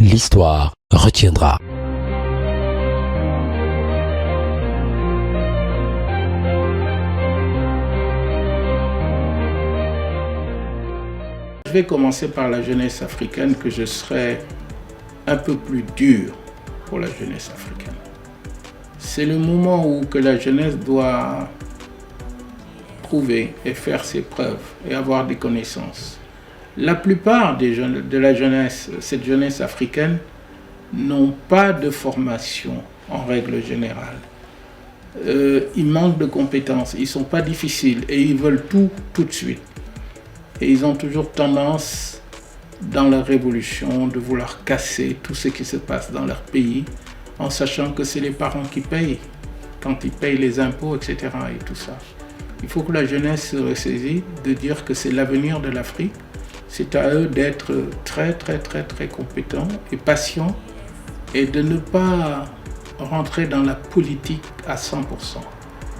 L'histoire retiendra. Je vais commencer par la jeunesse africaine, que je serai un peu plus dur pour la jeunesse africaine. C'est le moment où que la jeunesse doit prouver et faire ses preuves et avoir des connaissances. La plupart de la jeunesse, cette jeunesse africaine, n'ont pas de formation en règle générale. Ils manquent de compétences, ils ne sont pas difficiles et ils veulent tout de suite. Et ils ont toujours tendance, dans leur révolution, de vouloir casser tout ce qui se passe dans leur pays, en sachant que c'est les parents qui payent, quand ils payent les impôts, etc. et tout ça. Il faut que la jeunesse se ressaisit de dire que c'est l'avenir de l'Afrique. C'est à eux d'être très compétents et patients et de ne pas rentrer dans la politique à 100%.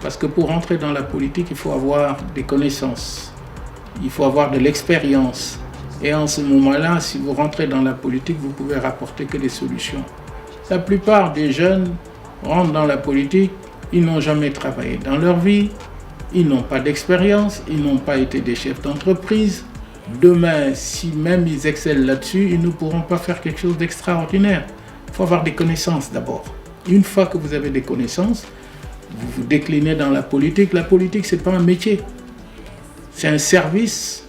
Parce que pour rentrer dans la politique, il faut avoir des connaissances. Il faut avoir de l'expérience. Et en ce moment-là, si vous rentrez dans la politique, vous pouvez rapporter que des solutions. La plupart des jeunes rentrent dans la politique, ils n'ont jamais travaillé dans leur vie, ils n'ont pas d'expérience, ils n'ont pas été des chefs d'entreprise. Demain, si même ils excellent là-dessus, ils ne pourront pas faire quelque chose d'extraordinaire. Il faut avoir des connaissances d'abord. Une fois que vous avez des connaissances, vous vous déclinez dans la politique. La politique, ce n'est pas un métier. C'est un service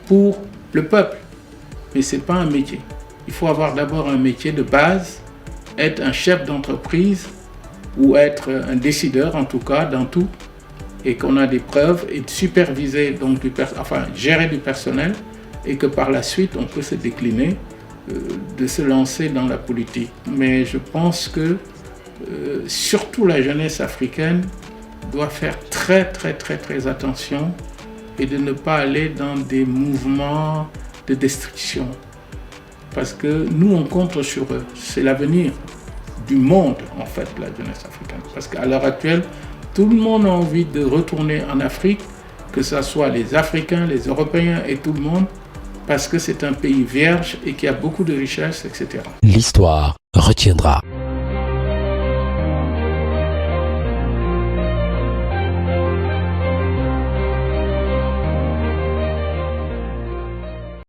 pour le peuple, mais ce n'est pas un métier. Il faut avoir d'abord un métier de base, être un chef d'entreprise ou être un décideur en tout cas dans tout, et qu'on a des preuves et de superviser, donc gérer du personnel, et que par la suite on peut se décliner, de se lancer dans la politique. Mais je pense que surtout la jeunesse africaine doit faire très attention et de ne pas aller dans des mouvements de destruction. Parce que nous, on compte sur eux. C'est l'avenir du monde, en fait, la jeunesse africaine. Parce qu'à l'heure actuelle, tout le monde a envie de retourner en Afrique, que ce soit les Africains, les Européens et tout le monde, parce que c'est un pays vierge et qui a beaucoup de richesses, etc. L'histoire retiendra.